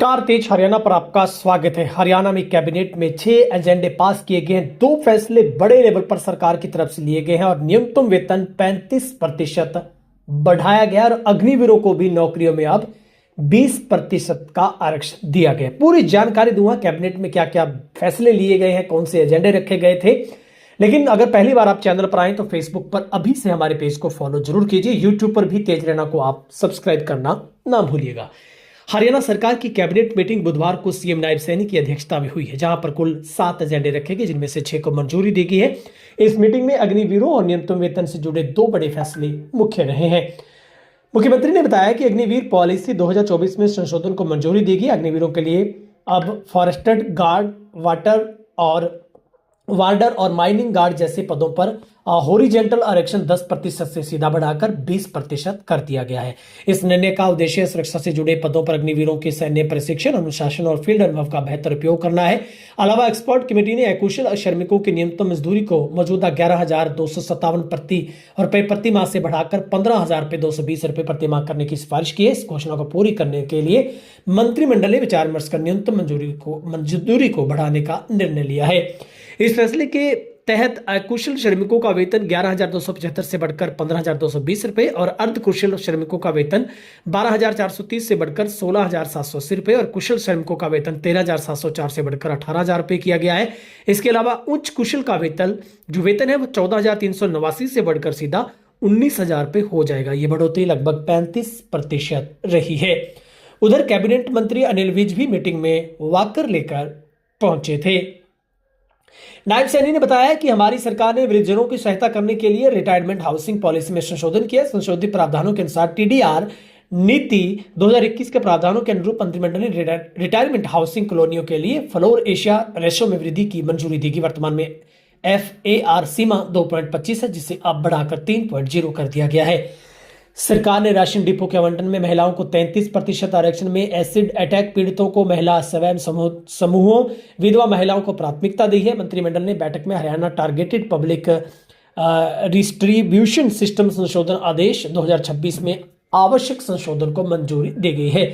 नमस्कार, तेज हरियाणा पर आपका स्वागत है। हरियाणा में कैबिनेट में 6 एजेंडे पास किए गए हैं। 2 फैसले बड़े लेवल पर सरकार की तरफ से लिए गए हैं और न्यूनतम वेतन 35% बढ़ाया गया और अग्निवीरों को भी नौकरियों में अब 20% का आरक्षण दिया गया। पूरी जानकारी दूंगा कैबिनेट में क्या क्या फैसले लिए गए हैं, कौन से एजेंडे रखे गए थे। लेकिन अगर पहली बार आप चैनल पर आए तो फेसबुक पर अभी से हमारे पेज को फॉलो जरूर कीजिए। यूट्यूब पर भी तेज रहना को आप सब्सक्राइब करना ना भूलिएगा। हरियाणा सरकार की कैबिनेट मीटिंग बुधवार को सीएम नायब सैनी की अध्यक्षता में हुई है, जहां पर कुल 7 एजेंडे रखे गए, जिनमें से 6 को मंजूरी दी गई है। इस मीटिंग में अग्निवीरों और न्यूनतम वेतन से जुड़े 2 बड़े फैसले मुख्य रहे हैं। मुख्यमंत्री ने बताया कि अग्निवीर पॉलिसी 2024 में संशोधन को मंजूरी दी गई। अग्निवीरों के लिए अब फॉरेस्टर गार्ड, वार्डर और माइनिंग गार्ड जैसे पदों पर हॉरिजेंटल आरक्षण 10% से सीधा बढ़ाकर 20% कर दिया गया है। इस निर्णय का उद्देश्य सुरक्षा से जुड़े पदों पर अग्निवीरों के सैन्य प्रशिक्षण, अनुशासन और फील्ड अनुभव का बेहतर उपयोग करना है। अलावा एक्सपर्ट कमेटी ने अकुशल श्रमिकों की न्यूनतम मजदूरी को मौजूदा 11,257 रुपए प्रति माह से बढ़ाकर 15,220 रुपए प्रति माह करने की सिफारिश की है। इस घोषणा को पूरी करने के लिए मंत्रिमंडल ने विचार विमर्श कर न्यूनतम मजदूरी को बढ़ाने का निर्णय लिया है। इस फैसले के तहत अकुशल श्रमिकों का वेतन 11,275 से बढ़कर 15,220 रुपए और अर्धकुशल श्रमिकों का वेतन 12,430 से बढ़कर 16,780 रुपए और कुशल श्रमिकों का वेतन 13,704 से बढ़कर 18,000 रुपए किया गया है। इसके अलावा उच्च कुशल का वेतन है वो 14,389 से बढ़कर सीधा 19,000 रुपए हो जाएगा। ये बढ़ोतरी लगभग 35% रही है। उधर कैबिनेट मंत्री अनिल विज भी मीटिंग में वॉकर लेकर पहुंचे थे। नायब सैनी ने बताया कि हमारी सरकार ने वृद्धजनों की सहायता करने के लिए रिटायरमेंट हाउसिंग पॉलिसी में संशोधन किया। संशोधित प्रावधानों के अनुसार टीडीआर नीति 2021 के प्रावधानों के अनुरूप मंत्रिमंडल ने रिटायरमेंट हाउसिंग कॉलोनियों के लिए फ्लोर एशिया रेशो में वृद्धि की मंजूरी दी गई। वर्तमान में FAR सीमा 2.25 है, जिसे अब बढ़ाकर 3.0 कर दिया गया है। सरकार ने राशन डिपो के आवंटन में महिलाओं को 33% आरक्षण में एसिड अटैक पीड़ितों को महिला स्वयं समूहों, विधवा महिलाओं को प्राथमिकता दी है। मंत्रिमंडल ने बैठक में Haryana targeted public distribution system संशोधन आदेश 2026 में आवश्यक संशोधन को मंजूरी दी गई है।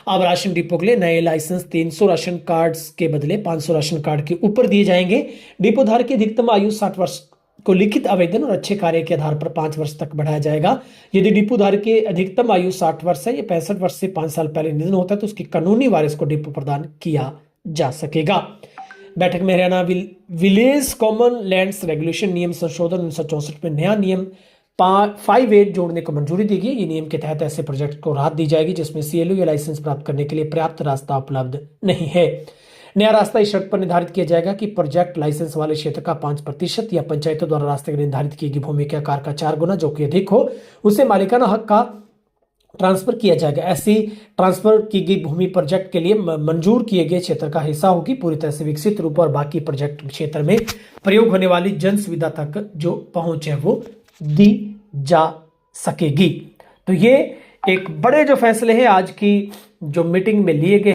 अब राशन डिपो के लिए नए लाइसेंस 300 राशन कार्ड्स के बदले 500 राशन कार्ड के ऊपर दिए जाएंगे। डिपो धारक की अधिकतम आयु 60 वर्ष को लिखित आवेदन और अच्छे कार्य के आधार पर 5 वर्ष तक बढ़ाया जाएगा। यदि डिपो धारक की अधिकतम आयु 60 वर्ष है या 65 वर्ष से 5 साल पहले निधन होता है तो उसकी कानूनी वारिस को डिपो प्रदान किया जा सकेगा। बैठक में Haryana village common lands regulation नियम संशोधन 1964 में नया नियम 5(8) जोड़ने को मंजूरी दी गई। ये नियम के तहत ऐसे प्रोजेक्ट को राहत दी जाएगी जिसमें CLU या लाइसेंस प्राप्त करने के लिए पर्याप्त रास्ता उपलब्ध नहीं है। नया रास्ता इस शर्त पर निर्धारित किया जाएगा कि प्रोजेक्ट लाइसेंस वाले क्षेत्र का 5% या पंचायतों द्वारा रास्ते के निर्धारित की गई भूमि के आकार का 4 गुना जो कि अधिक हो, उसे मालिकाना हक का ट्रांसफर किया जाएगा। ऐसी ट्रांसफर की गई भूमि प्रोजेक्ट के लिए मंजूर किए गए क्षेत्र का हिस्सा होगी। पूरी तरह से विकसित रूप और बाकी प्रोजेक्ट क्षेत्र में प्रयोग होने वाली जन सुविधा तक जो पहुंच है वो दी जा सकेगी। तो ये एक बड़े जो फैसले हैं आज की जो मीटिंग में लिए गए।